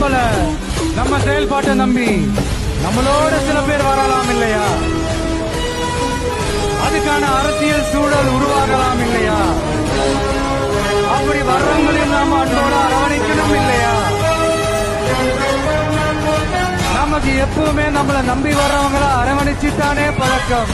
நம்பல, நம்ம செயல்பாட்டை நம்பி நம்மளோட சில பேர் வரலாம் இல்லையா? அதுக்கான அரசியல் சூழல் உருவாகலாம் இல்லையா? அப்படி வர்றவங்களையும் நாம அன்போட அரவணைக்கணும் இல்லையா? நமக்கு எப்பவுமே நம்மளை நம்பி வர்றவங்கள அரவணைச்சுட்டானே பழக்கம்.